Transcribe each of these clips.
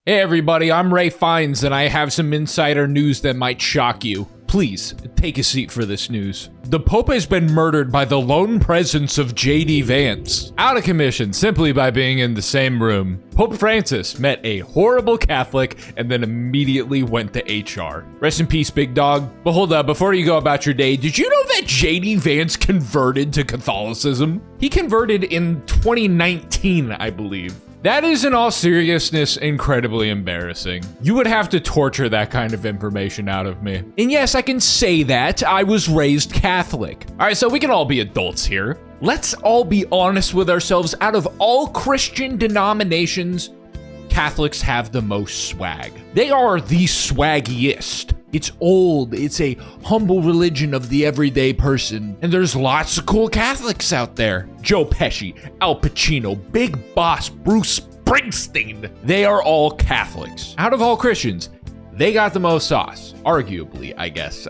Hey everybody, I'm Ray Fiennes and I have some insider news that might shock you. Please, take a seat for this news. The Pope has been murdered by the lone presence of JD Vance. Out of commission simply by being in the same room. Pope Francis met a horrible Catholic and then immediately went to HR. Rest in peace, big dog. But hold up, before you go about your day, did you know that JD Vance converted to Catholicism? He converted in 2019, I believe. That is, in all seriousness, incredibly embarrassing. You would have to torture that kind of information out of me. And yes, I can say that. I was raised Catholic. All right, so we can all be adults here. Let's all be honest with ourselves. Out of all Christian denominations, Catholics have the most swag. They are the swaggiest. It's old, it's a humble religion of the everyday person, and there's lots of cool Catholics out there. Joe Pesci, Al Pacino, Big Boss, Bruce Springsteen, they are all Catholics. Out of all Christians, they got the most sauce, arguably, I guess.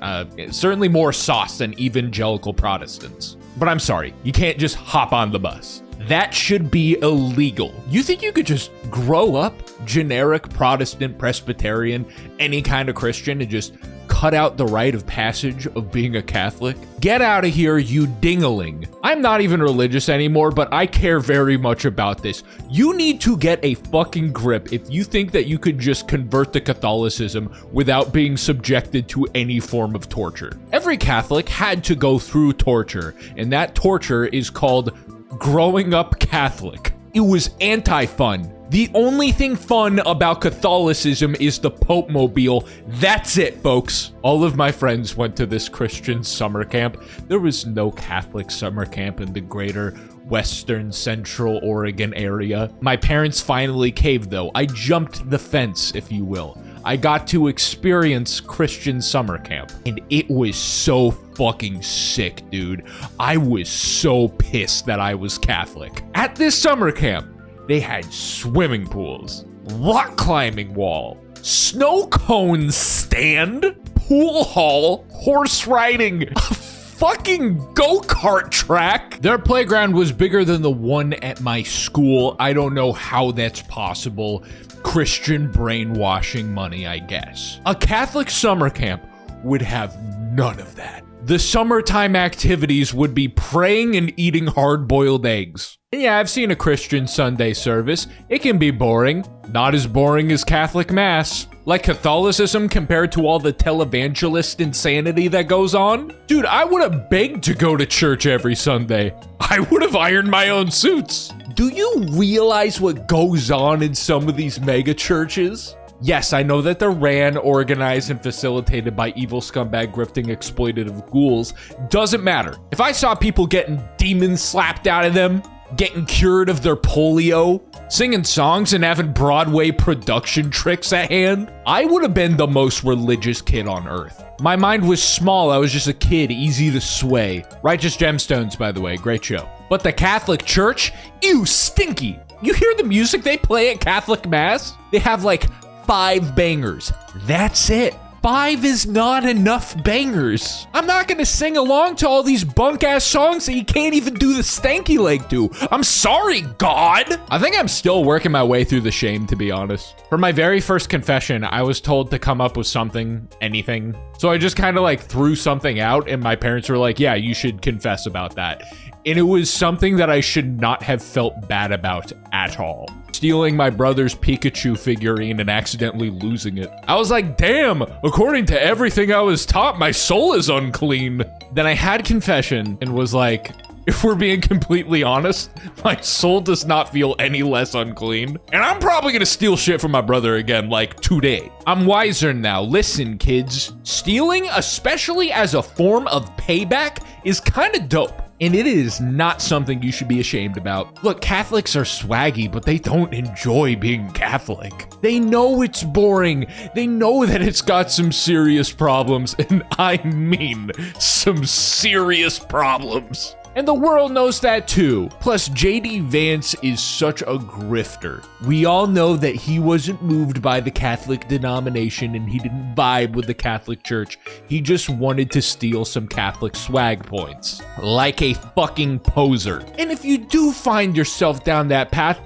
Certainly more sauce than evangelical Protestants. But I'm sorry, you can't just hop on the bus. That should be illegal. You think you could just grow up generic Protestant, Presbyterian, any kind of Christian and just cut out the rite of passage of being a Catholic? Get out of here, you dingaling. I'm not even religious anymore, but I care very much about this. You need to get a fucking grip if you think that you could just convert to Catholicism without being subjected to any form of torture. Every Catholic had to go through torture, and that torture is called growing up Catholic. It was anti-fun. The only thing fun about Catholicism is the Pope Mobile. That's it, folks. All of my friends went to this Christian summer camp. There was no Catholic summer camp in the greater Western Central Oregon area. My parents finally caved, though. I jumped the fence, if you will. I got to experience Christian summer camp, and it was so fucking sick, dude. I was so pissed that I was Catholic. At this summer camp, they had swimming pools, rock climbing wall, snow cone stand, pool hall, horse riding, a fucking go-kart track. Their playground was bigger than the one at my school. I don't know how that's possible. Christian brainwashing money, I guess. A Catholic summer camp would have none of that. The summertime activities would be praying and eating hard-boiled eggs. And yeah, I've seen a Christian Sunday service. It can be boring. Not as boring as Catholic Mass. Like Catholicism compared to all the televangelist insanity that goes on? Dude, I would have begged to go to church every Sunday. I would have ironed my own suits. Do you realize what goes on in some of these mega churches? Yes, I know that they're ran, organized, and facilitated by evil scumbag grifting exploitative ghouls. Doesn't matter. If I saw people getting demons slapped out of them, getting cured of their polio, singing songs and having Broadway production tricks at hand, I would have been the most religious kid on earth. My mind was small, I was just a kid, easy to sway. Righteous Gemstones, by the way, great show. But the Catholic Church? Ew, stinky. You hear the music they play at Catholic Mass? They have like 5 bangers. That's it. 5 is not enough bangers. I'm not gonna sing along to all these bunk-ass songs that you can't even do the stanky leg to. I'm sorry, God. I think I'm still working my way through the shame, to be honest. For my very first confession, I was told to come up with something, anything. So I just kind of like threw something out and my parents were like, yeah, you should confess about that. And it was something that I should not have felt bad about at all. Stealing my brother's Pikachu figurine and accidentally losing it. I was like, damn, according to everything I was taught, my soul is unclean. Then I had confession and was like, if we're being completely honest, my soul does not feel any less unclean. And I'm probably gonna steal shit from my brother again, like today. I'm wiser now. Listen, kids. Stealing, especially as a form of payback, is kind of dope. And it is not something you should be ashamed about. Look, Catholics are swaggy, but they don't enjoy being Catholic. They know it's boring. They know that it's got some serious problems, and I mean some serious problems. And the world knows that too. Plus, JD Vance is such a grifter. We all know that he wasn't moved by the Catholic denomination and he didn't vibe with the Catholic Church. He just wanted to steal some Catholic swag points. Like a fucking poser. And if you do find yourself down that path,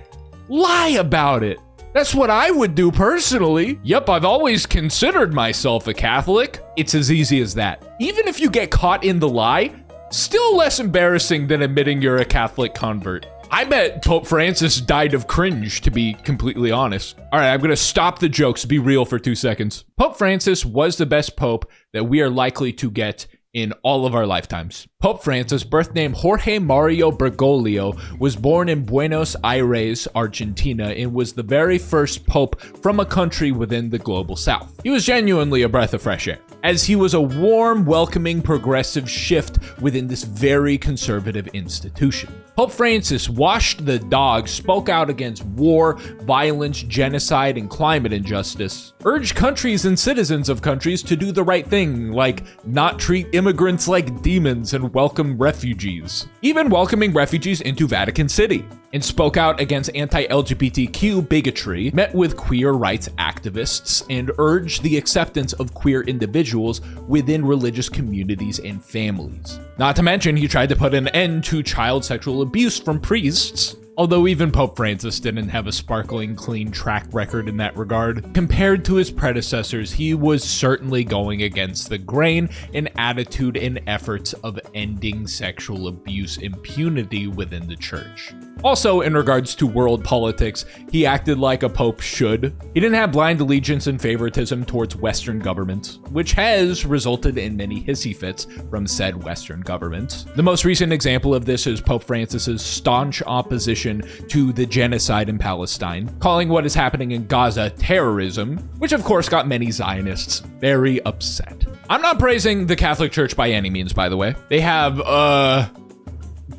lie about it. That's what I would do personally. Yep, I've always considered myself a Catholic. It's as easy as that. Even if you get caught in the lie, still less embarrassing than admitting you're a Catholic convert. I bet Pope Francis died of cringe, to be completely honest. All right, I'm gonna stop the jokes, be real for 2 seconds. Pope Francis was the best pope that we are likely to get in all of our lifetimes. Pope Francis, birth name Jorge Mario Bergoglio, was born in Buenos Aires, Argentina, and was the very first pope from a country within the global south. He was genuinely a breath of fresh air, as he was a warm, welcoming, progressive shift within this very conservative institution. Pope Francis washed the dog, spoke out against war, violence, genocide, and climate injustice, urged countries and citizens of countries to do the right thing, like not treat immigrants like demons and welcome refugees, even welcoming refugees into Vatican City, and spoke out against anti-LGBTQ bigotry, met with queer rights activists, and urged the acceptance of queer individuals within religious communities and families. Not to mention, he tried to put an end to child sexual abuse from priests, although even Pope Francis didn't have a sparkling clean track record in that regard. Compared to his predecessors, he was certainly going against the grain in attitude and efforts of ending sexual abuse impunity within the church. Also, in regards to world politics, he acted like a pope should. He didn't have blind allegiance and favoritism towards Western governments, which has resulted in many hissy fits from said Western governments. The most recent example of this is Pope Francis's staunch opposition to the genocide in Palestine, calling what is happening in Gaza terrorism, which of course got many Zionists very upset. I'm not praising the Catholic Church by any means, by the way. They have,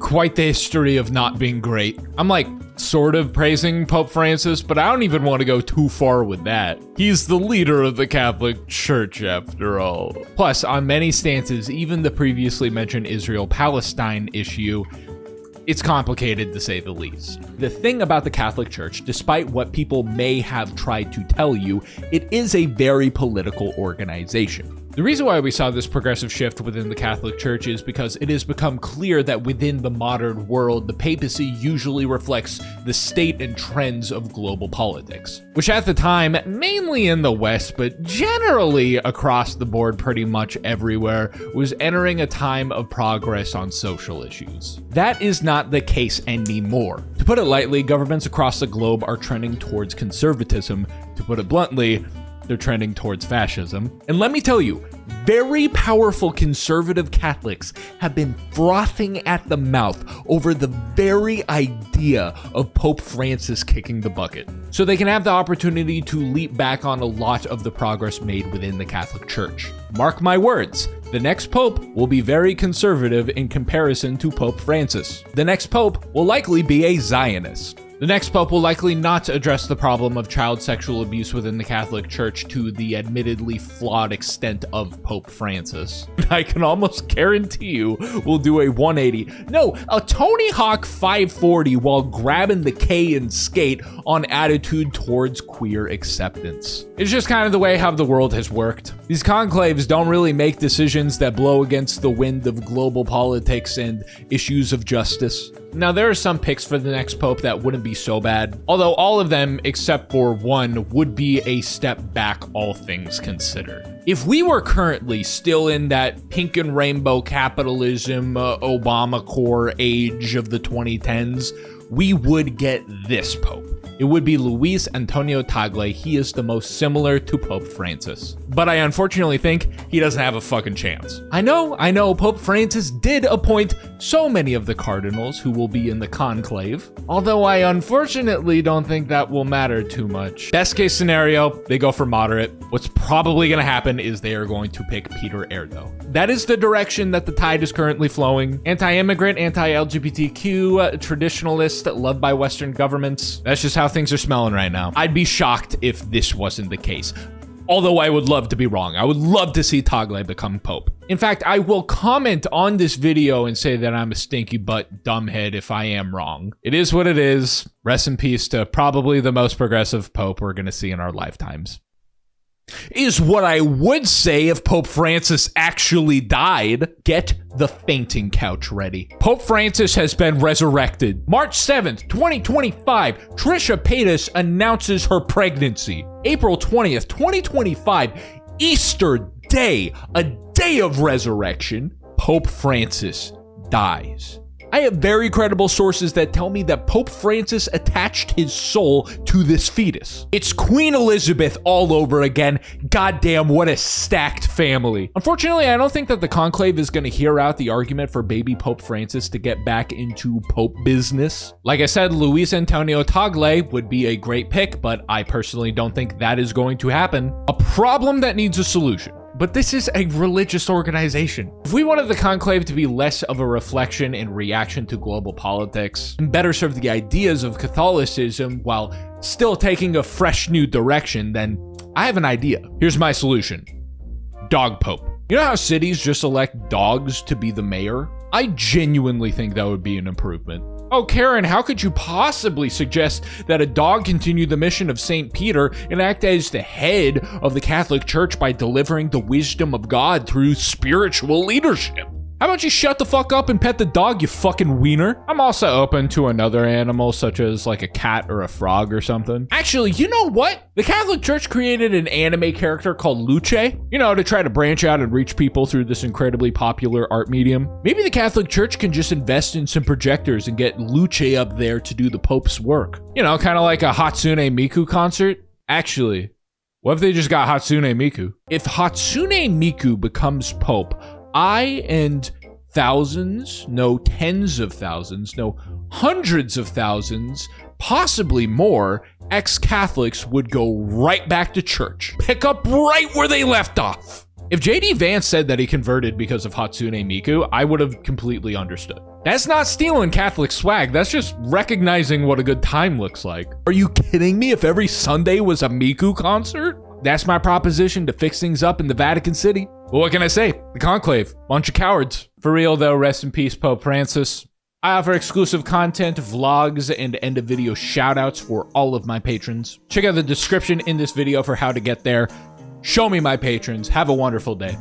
quite the history of not being great. I'm like sort of praising Pope Francis, but I don't even want to go too far with that. He's the leader of the Catholic Church after all. Plus, on many stances, even the previously mentioned Israel-Palestine issue, it's complicated to say the least. The thing about the Catholic Church, despite what people may have tried to tell you, it is a very political organization. The reason why we saw this progressive shift within the Catholic Church is because it has become clear that within the modern world, the papacy usually reflects the state and trends of global politics, which at the time, mainly in the West, but generally across the board pretty much everywhere, was entering a time of progress on social issues. That is not the case anymore. To put it lightly, governments across the globe are trending towards conservatism. To put it bluntly, they're trending towards fascism. And let me tell you, very powerful conservative Catholics have been frothing at the mouth over the very idea of Pope Francis kicking the bucket, so they can have the opportunity to leap back on a lot of the progress made within the Catholic Church. Mark my words, the next pope will be very conservative in comparison to Pope Francis. The next pope will likely be a Zionist. The next pope will likely not address the problem of child sexual abuse within the Catholic Church to the admittedly flawed extent of Pope Francis. I can almost guarantee you we'll do a 180. No, a Tony Hawk 540 while grabbing the K and skate on attitude towards queer acceptance. It's just kind of the way how the world has worked. These conclaves don't really make decisions that blow against the wind of global politics and issues of justice. Now, there are some picks for the next pope that wouldn't be so bad, although all of them, except for one, would be a step back, all things considered. If we were currently still in that pink and rainbow capitalism, Obama core age of the 2010s, we would get this pope. It would be Luis Antonio Tagle. He is the most similar to Pope Francis. But I unfortunately think he doesn't have a fucking chance. I know, Pope Francis did appoint so many of the cardinals who will be in the conclave, although I unfortunately don't think that will matter too much. Best case scenario, they go for moderate. What's probably gonna happen is they are going to pick Peter Erdo. That is the direction that the tide is currently flowing. Anti-immigrant, anti-LGBTQ, traditionalist, loved by Western governments. That's just how things are smelling right now. I'd be shocked if this wasn't the case. Although I would love to be wrong. I would love to see Tagle become pope. In fact, I will comment on this video and say that I'm a stinky butt dumbhead if I am wrong. It is what it is. Rest in peace to probably the most progressive pope we're gonna see in our lifetimes. is what I would say if Pope Francis actually died. Get the fainting couch ready. Pope Francis has been resurrected. March 7th, 2025, Trisha Paytas announces her pregnancy. April 20th, 2025, Easter Day, a day of resurrection, Pope Francis dies. I have very credible sources that tell me that Pope Francis attached his soul to this fetus. It's Queen Elizabeth all over again. Goddamn, what a stacked family. Unfortunately, I don't think that the conclave is going to hear out the argument for baby Pope Francis to get back into Pope business. Like I said, Luis Antonio Tagle would be a great pick, but I personally don't think that is going to happen. A problem that needs a solution. But this is a religious organization. If we wanted the conclave to be less of a reflection and reaction to global politics, and better serve the ideas of Catholicism while still taking a fresh new direction, then I have an idea. Here's my solution. Dog Pope. You know how cities just elect dogs to be the mayor? I genuinely think that would be an improvement. Oh, Karen, how could you possibly suggest that a dog continue the mission of St. Peter and act as the head of the Catholic Church by delivering the wisdom of God through spiritual leadership? How about you shut the fuck up and pet the dog, you fucking wiener? I'm also open to another animal, such as like a cat or a frog or something. Actually, you know what? The Catholic Church created an anime character called Luce, you know, to try to branch out and reach people through this incredibly popular art medium. Maybe the Catholic Church can just invest in some projectors and get Luce up there to do the Pope's work. You know, kind of like a Hatsune Miku concert. Actually, what if they just got Hatsune Miku? If Hatsune Miku becomes Pope, I and thousands, no tens of thousands, no hundreds of thousands, possibly more, ex-Catholics would go right back to church. Pick up right where they left off. If JD Vance said that he converted because of Hatsune Miku, I would have completely understood. That's not stealing Catholic swag, that's just recognizing what a good time looks like. Are you kidding me if every Sunday was a Miku concert? That's my proposition to fix things up in the Vatican City. Well, what can I say? The conclave, bunch of cowards. For real though, rest in peace, Pope Francis. I offer exclusive content, vlogs, and end of video shoutouts for all of my patrons. Check out the description in this video for how to get there. Show me my patrons. Have a wonderful day.